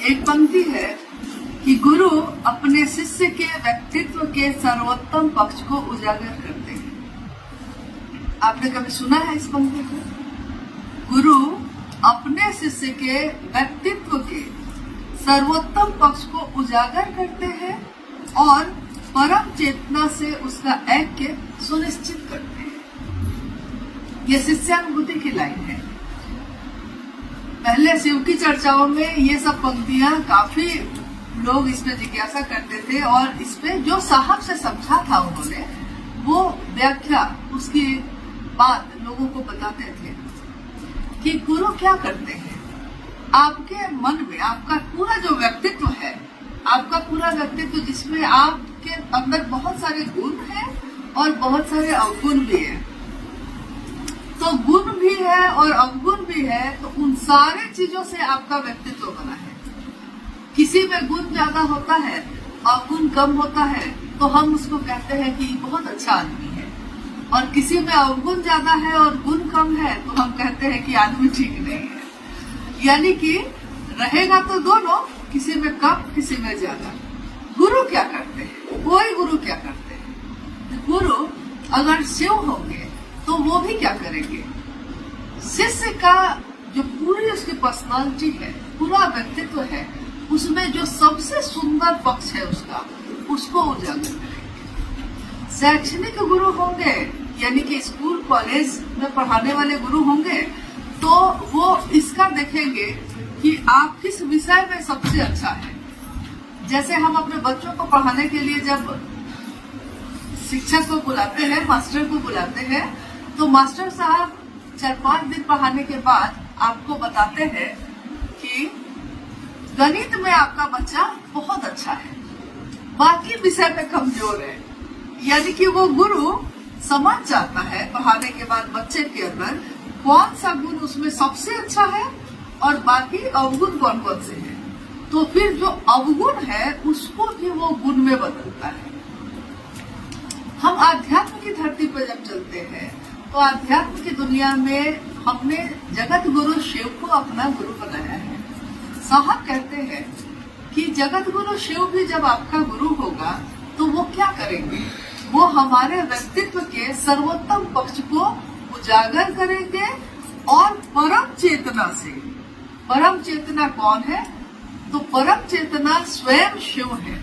एक पंक्ति है कि गुरु अपने शिष्य के व्यक्तित्व के सर्वोत्तम पक्ष को उजागर करते हैं। आपने कभी सुना है इस पंक्ति को? गुरु अपने शिष्य के व्यक्तित्व के सर्वोत्तम पक्ष को उजागर करते हैं और परम चेतना से उसका ऐक्य सुनिश्चित करते हैं। ये शिष्यानुभूति की लाइन है। पहले शिव की चर्चाओं में ये सब पंक्तियां काफी लोग इसमें जिज्ञासा करते थे और इसमें जो साहब से समझा था उन्होंने वो व्याख्या उसकी बात लोगों को बताते थे कि गुरु क्या करते हैं। आपके मन में आपका पूरा जो व्यक्तित्व है, आपका पूरा व्यक्तित्व जिसमें आपके अंदर बहुत सारे गुण हैं और बहुत सारे अवगुण भी हैं, तो गुण भी है और अवगुण भी है, तो उन सारे चीजों से आपका व्यक्तित्व बना है। किसी में गुण ज्यादा होता है, अवगुण कम होता है, तो हम उसको कहते हैं कि बहुत अच्छा आदमी है, और किसी में अवगुण ज्यादा है और गुण कम है तो हम कहते हैं कि आदमी ठीक नहीं है। यानी कि रहेगा तो दोनों, किसी में कम किसी में ज्यादा। गुरु क्या करते हैं? कोई गुरु क्या करते हैं? गुरु अगर शिव होंगे तो वो भी क्या करेंगे? शिष्य का जो पूरी उसकी पर्सनालिटी है, पूरा व्यक्तित्व है, उसमें जो सबसे सुंदर पक्ष है उसको उजागर करेंगे। शैक्षणिक गुरु होंगे, यानी कि स्कूल कॉलेज में पढ़ाने वाले गुरु होंगे, तो वो इसका देखेंगे कि आप किस विषय में सबसे अच्छा है। जैसे हम अपने बच्चों को पढ़ाने के लिए जब शिक्षक को बुलाते हैं, मास्टर को बुलाते हैं, तो मास्टर साहब 4-5 दिन पढ़ाने के बाद आपको बताते हैं कि गणित में आपका बच्चा बहुत अच्छा है, बाकी विषय में कमजोर है। यानी कि वो गुरु समझ जाता है पढ़ाने के बाद बच्चे के अंदर कौन सा गुण उसमें सबसे अच्छा है और बाकी अवगुण कौन कौन से हैं। तो फिर जो अवगुण है उसको भी वो गुण में बदलता है। हम आध्यात्म की धरती पर जब चलते हैं तो आध्यात्म की दुनिया में हमने जगत गुरु शिव को अपना गुरु बनाया है। साहब कहते हैं कि जगत गुरु शिव भी जब आपका गुरु होगा तो वो क्या करेंगे? वो हमारे व्यक्तित्व के सर्वोत्तम पक्ष को उजागर करेंगे और परम चेतना से, परम चेतना कौन है? तो परम चेतना स्वयं शिव है।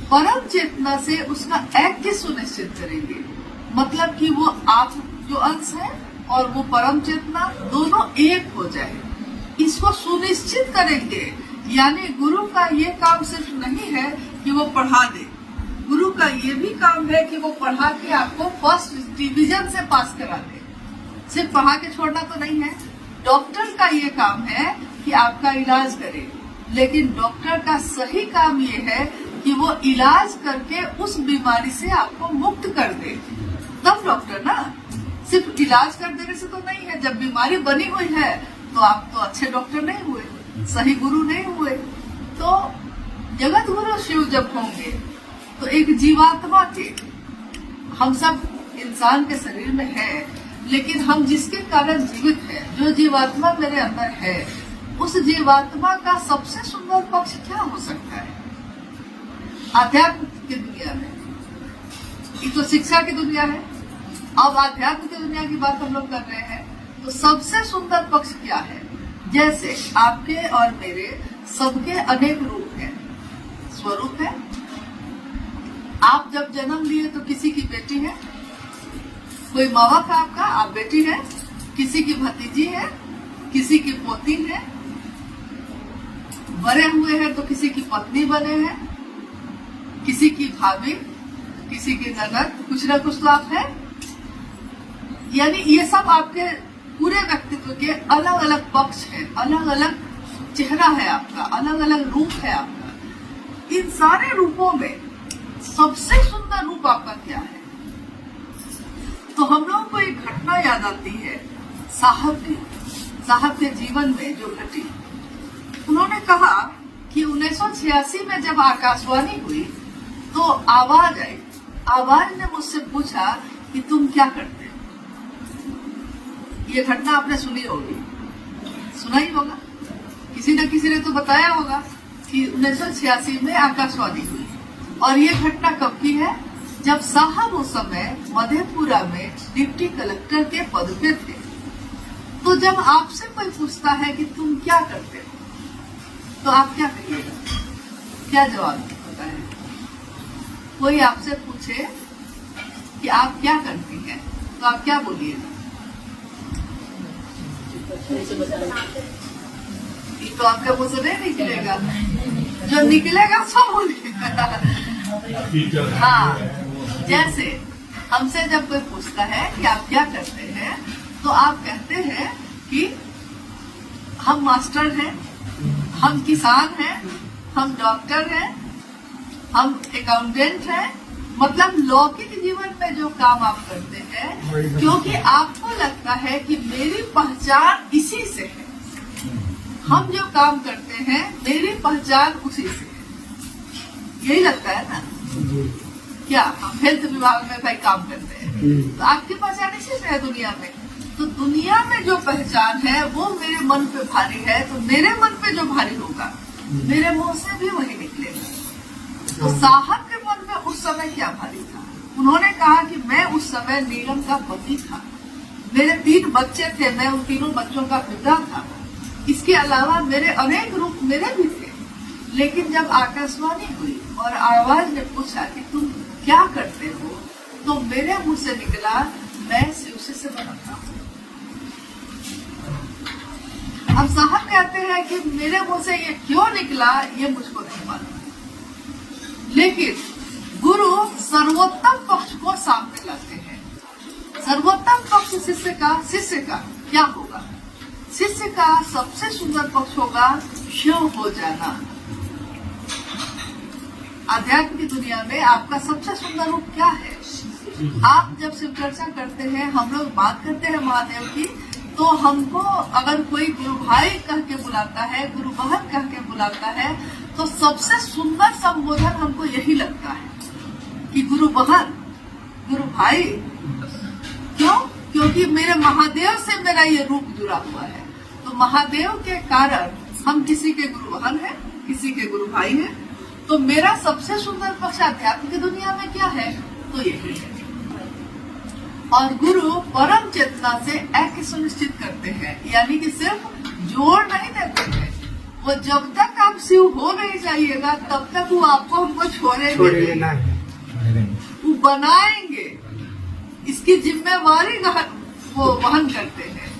परम चेतना से उसका ऐक्य सुनिश्चित करेंगे, मतलब कि वो आप जो अंश है और वो परम चेतना दोनों एक हो जाए, इसको सुनिश्चित करेंगे। यानी गुरु का ये काम सिर्फ नहीं है कि वो पढ़ा दे, गुरु का ये भी काम है कि वो पढ़ा के आपको फर्स्ट डिवीजन से पास करा दे। सिर्फ पढ़ा के छोड़ना तो नहीं है। डॉक्टर का ये काम है कि आपका इलाज करे, लेकिन डॉक्टर का सही काम ये है कि वो इलाज करके उस बीमारी से आपको मुक्त कर दे, तब डॉक्टर ना। सिर्फ इलाज कर देने से तो नहीं है। जब बीमारी बनी हुई है तो आप तो अच्छे डॉक्टर नहीं हुए, सही गुरु नहीं हुए। तो जगत गुरु शिव जब होंगे तो एक जीवात्मा के, हम सब इंसान के शरीर में है, लेकिन हम जिसके कारण जीवित है, जो जीवात्मा मेरे अंदर है, उस जीवात्मा का सबसे सुंदर पक्ष क्या हो सकता है? आध्यात्म की दुनिया में, ये तो शिक्षा की दुनिया है, अब आध्यात्म की दुनिया की बात हम लोग कर रहे हैं। तो सबसे सुंदर पक्ष क्या है? जैसे आपके और मेरे सबके अनेक रूप हैं, स्वरूप है। आप जब जन्म लिए तो किसी की बेटी है, कोई माँ बाप है आपका, आप बेटी है, किसी की भतीजी है, किसी की पोती है, बड़े हुए हैं तो किसी की पत्नी बने हैं, किसी की भाभी, किसी की ननद, कुछ ना कुछ तो आप है। यानी ये सब आपके पूरे व्यक्तित्व के अलग अलग पक्ष है, अलग अलग चेहरा है आपका, अलग अलग रूप है आपका। इन सारे रूपों में सबसे सुंदर रूप आपका क्या है? तो हम लोगों को एक घटना याद आती है साहब के जीवन में जो घटी। उन्होंने कहा कि 1986 में जब आकाशवाणी हुई तो आवाज आई, आवाज ने मुझसे पूछा कि तुम क्या करते हो। ये घटना आपने सुनी होगी, सुना ही होगा, किसी न किसी ने तो बताया होगा। कि 1986 में आकाशवाणी हुई और ये घटना कब की है, जब साहब उस समय मधेपुरा में डिप्टी कलेक्टर के पद पे थे। तो जब आपसे कोई पूछता है कि तुम क्या करते हो, तो आप क्या कहिएगा, क्या जवाब होता है? कोई आपसे पूछे कि आप क्या करती हैं, तो आप क्या बोलिएगा? ये तो आपके मुंह से नहीं निकलेगा, जो निकलेगा सो बोलिएगा। हाँ, जैसे हमसे जब कोई पूछता है कि आप क्या करते हैं, तो आप कहते हैं कि हम मास्टर हैं, हम किसान हैं, हम डॉक्टर हैं, हम अकाउंटेंट हैं, मतलब लौकिक जीवन में जो काम आप करते हैं, क्योंकि आपको लगता है कि मेरी पहचान इसी से है। हम जो काम करते हैं मेरी पहचान उसी से है, यही लगता है ना? क्या हम हेल्थ विभाग में भाई काम करते हैं, तो आपकी पहचान इसी से है दुनिया में। तो दुनिया में जो पहचान है वो मेरे मन पे भारी है, तो मेरे मन पे जो भारी होगा मेरे मुंह से भी वही निकलेगा। तो साहब के मन में उस समय क्या भारी था? उन्होंने कहा कि मैं उस समय नीलम का पति था, मेरे 3 बच्चे थे, मैं उन तीनों बच्चों का पिता था, इसके अलावा मेरे अनेक रूप मेरे भी थे। लेकिन जब आकाशवाणी हुई और आवाज ने पूछा कि तुम क्या करते हो, तो मेरे मुंह से निकला मैं शिवसे से बना था। अब साहब कहते हैं कि मेरे मुंह से ये क्यों निकला ये मुझको नहीं मालूम, लेकिन गुरु सर्वोत्तम पक्ष को सामने लाते हैं। सर्वोत्तम पक्ष शिष्य का क्या होगा? शिष्य का सबसे सुंदर पक्ष होगा शिव हो जाना। आध्यात्म की दुनिया में आपका सबसे सुंदर रूप क्या है? आप जब शिव चर्चा करते हैं, हम लोग बात करते हैं महादेव की, तो हमको अगर कोई गुरु भाई कह के बुलाता है, गुरु बहन कह के बुलाता है, तो सबसे सुंदर संबोधन हमको यही लगता है कि गुरु बहन, गुरु भाई। क्यों? क्योंकि मेरे महादेव से मेरा ये रूप जुड़ा हुआ है। तो महादेव के कारण हम किसी के गुरु बहन हैं, किसी के गुरु भाई हैं। तो मेरा सबसे सुंदर पक्ष आध्यात्म की दुनिया में क्या है? तो यही है। और गुरु परम चेतना से ऐक्य सुनिश्चित करते हैं, यानी कि सिर्फ जोड़ नहीं देते हैं, वो जब तक आप शिव हो नहीं जाइएगा तब तक वो आपको हमको छोड़ेंगे नहीं, वो बनाएंगे, इसकी जिम्मेवारी वो वहन करते हैं।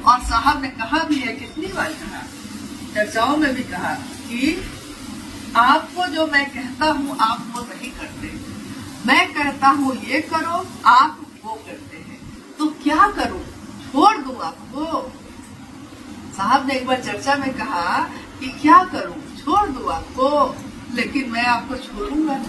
और साहब ने कहा भी है, कितनी बार कहा, चर्चाओं में भी कहा कि आपको जो मैं कहता हूँ आप वो नहीं करते, मैं कहता हूँ ये करो आप वो करते हैं, तो क्या करूं? छोड़ दूं आपको? साहब ने एक बार चर्चा में कहा कि क्या करूं, छोड़ दूं आपको, लेकिन मैं आपको छोड़ूंगा नहीं।